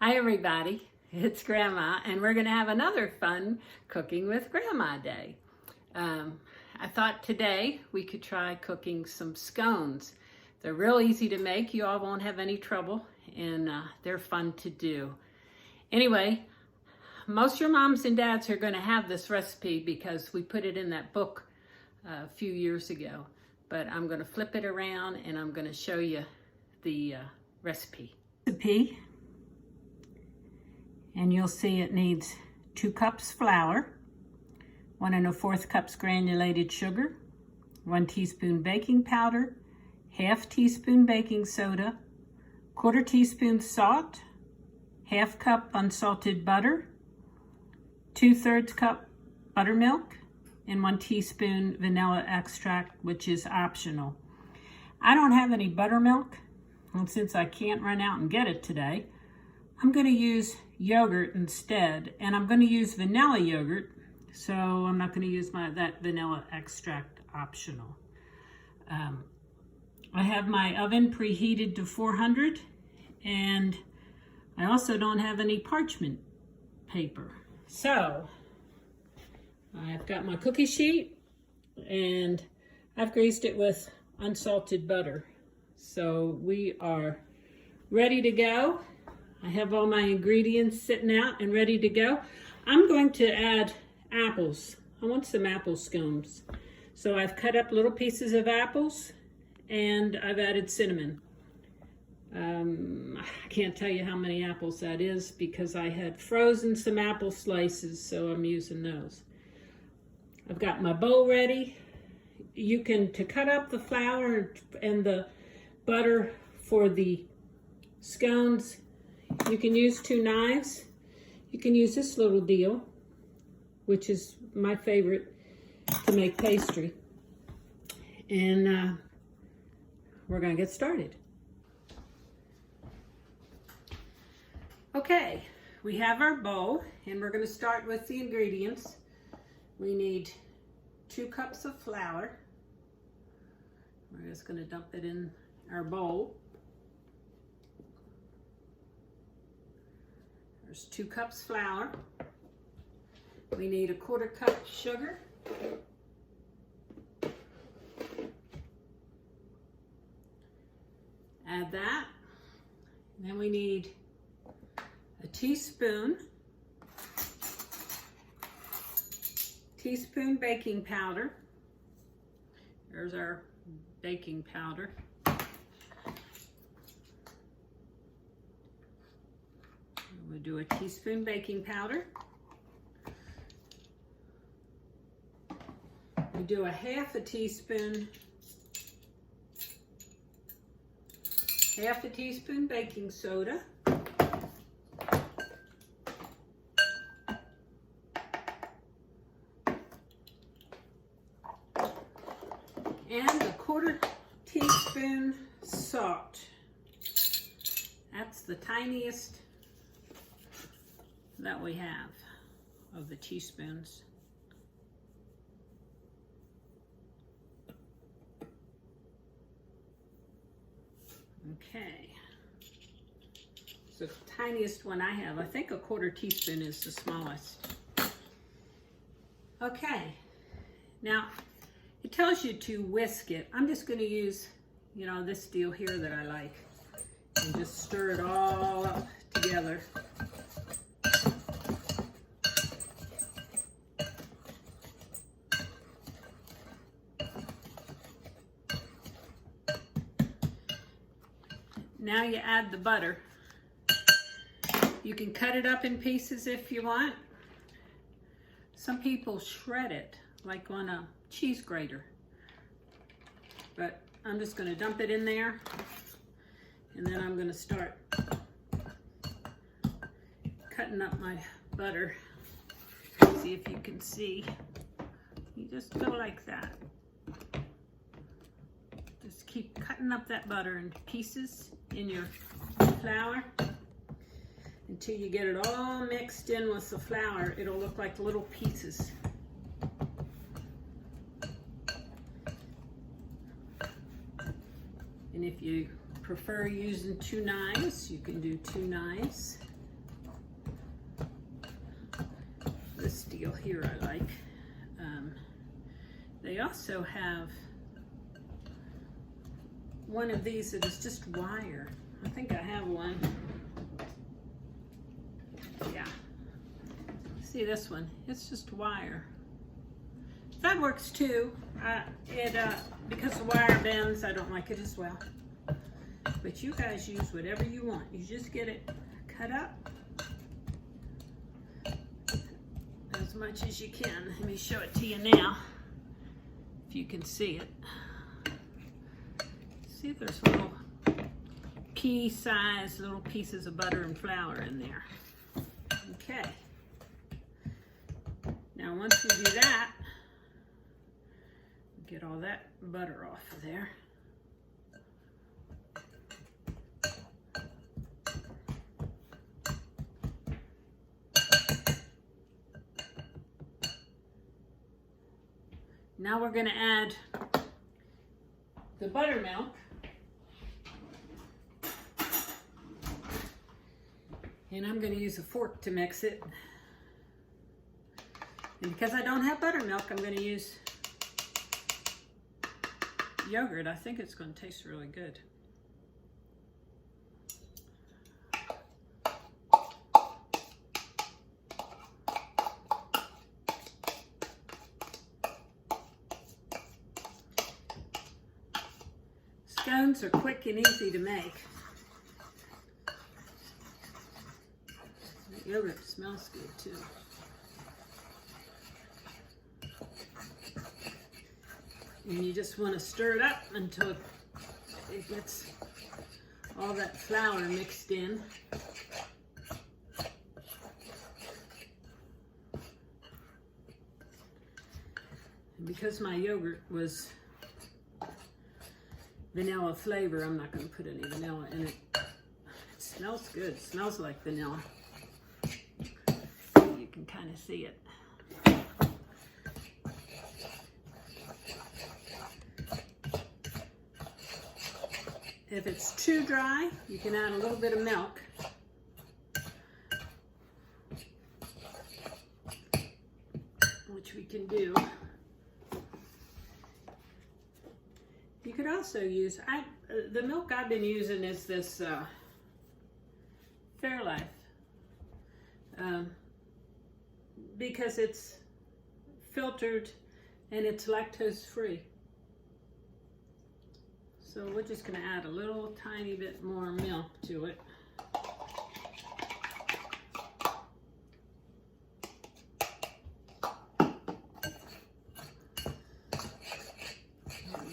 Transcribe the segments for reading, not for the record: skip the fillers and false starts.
Hi everybody, it's Grandma and we're going to have another fun Cooking with Grandma Day. I thought today we could try cooking some scones. They're real easy to make, you all won't have any trouble, and they're fun to do. Anyway, most of your moms and dads are going to have this recipe because we put it in that book a few years ago. But I'm going to flip it around and I'm going to show you the recipe. And you'll see it needs 2 cups flour, 1 1/4 cups granulated sugar, 1 teaspoon baking powder, 1/2 teaspoon baking soda, 1/4 teaspoon salt, 1/2 cup unsalted butter, 2/3 cup buttermilk, and 1 teaspoon vanilla extract, which is optional. I don't have any buttermilk, and since I can't run out and get it today, I'm going to use yogurt instead, and I'm going to use vanilla yogurt, so I'm not going to use that vanilla extract optional. I have my oven preheated to 400, and I also don't have any parchment paper. So I've got my cookie sheet, and I've greased it with unsalted butter. So we are ready to go. I have all my ingredients sitting out and ready to go. I'm going to add apples. I want some apple scones. So I've cut up little pieces of apples and I've added cinnamon. I can't tell you how many apples that is because I had frozen some apple slices, so I'm using those. I've got my bowl ready. You can, to cut up the flour and the butter for the scones, you can use 2 knives. You can use this little deal, which is my favorite to make pastry. And we're going to get started. Okay, we have our bowl, and we're going to start with the ingredients. We need 2 cups of flour. We're just going to dump it in our bowl. There's 2 cups flour. We need 1/4 cup sugar. Add that. And then we need a teaspoon baking powder. There's our baking powder. We'll do a teaspoon baking powder. We do 1/2 teaspoon baking soda. And 1/4 teaspoon salt. That's the tiniest that we have of the teaspoons. Okay, so the tiniest one I have, I think 1/4 teaspoon is the smallest. Okay, now it tells you to whisk it. I'm just going to use, this deal here that I like, and just stir it all up together. Now you add the butter. You can cut it up in pieces if you want. Some people shred it like on a cheese grater. But I'm just going to dump it in there, and then I'm going to start cutting up my butter. See if you can see. You just go like that. Just keep cutting up that butter in pieces in your flour until you get it all mixed in with the flour. It'll look like little pieces. And if you prefer using 2 knives, you can do 2 knives. This deal here I like. They also have one of these that is just wire. I think I have one. Yeah. See this one? It's just wire. That works too. Because the wire bends, I don't like it as well. But you guys use whatever you want. You just get it cut up as much as you can. Let me show it to you now, if you can see it. See, there's little pea-sized little pieces of butter and flour in there. Okay. Now once you do that, get all that butter off of there. Now we're going to add the buttermilk. And I'm going to use a fork to mix it. And because I don't have buttermilk, I'm going to use yogurt. I think it's going to taste really good. Scones are quick and easy to make. The yogurt smells good too. And you just want to stir it up until it gets all that flour mixed in. And because my yogurt was vanilla flavor, I'm not going to put any vanilla in it. It smells good. It smells like vanilla. You can kind of see it. If it's too dry, you can add a little bit of milk. Which we can do. You could also use, the milk I've been using is this Fairlife. Because it's filtered and it's lactose free. So we're just going to add a little tiny bit more milk to it. And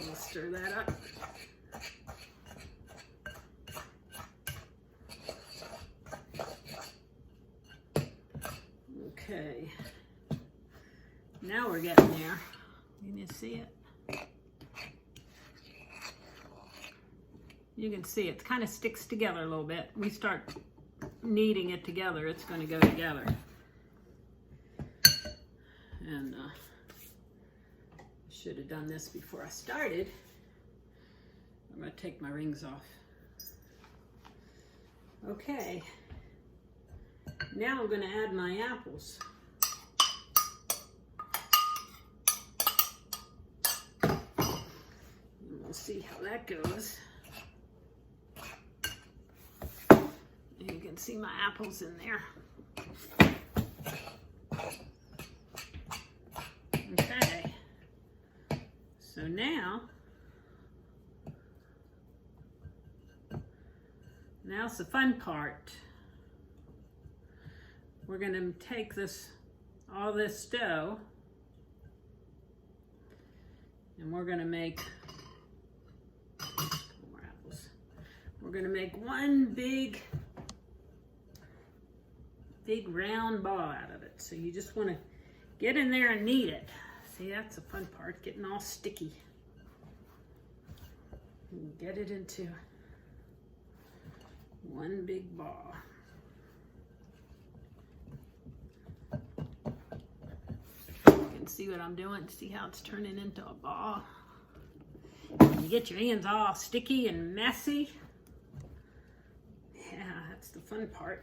we'll stir that up. Okay. Now we're getting there. Can you see it? You can see it kind of sticks together a little bit. We start kneading it together, it's going to go together. And I should have done this before I started. I'm going to take my rings off. Okay. Now I'm going to add my apples. And we'll see how that goes. You can see my apples in there. Okay. So now's the fun part. We're going to take all this dough, and we're going to make more apples. We're going to make one big round ball out of it. So you just want to get in there and knead it. See, that's the fun part, getting all sticky. And get it into one big ball. You can see what I'm doing. See how it's turning into a ball? And you get your hands all sticky and messy. Yeah, that's the fun part.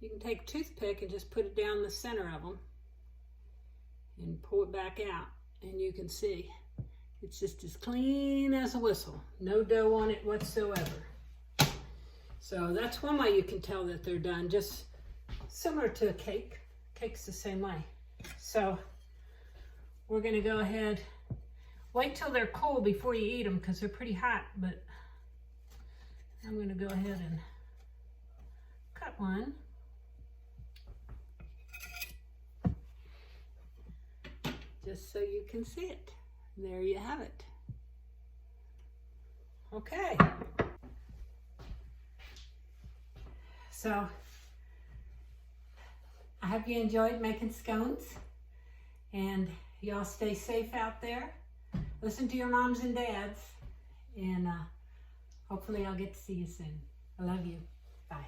You can take a toothpick and just put it down the center of them and pull it back out, and you can see it's just as clean as a whistle. No dough on it whatsoever. So that's one way you can tell that they're done, just similar to a cake. Cake's the same way. So we're gonna go ahead, wait till they're cool before you eat them because they're pretty hot, but I'm gonna go ahead and cut one. Just so you can see it. There you have it. Okay. So, I hope you enjoyed making scones, and y'all stay safe out there. Listen to your moms and dads, and hopefully I'll get to see you soon. I love you. Bye.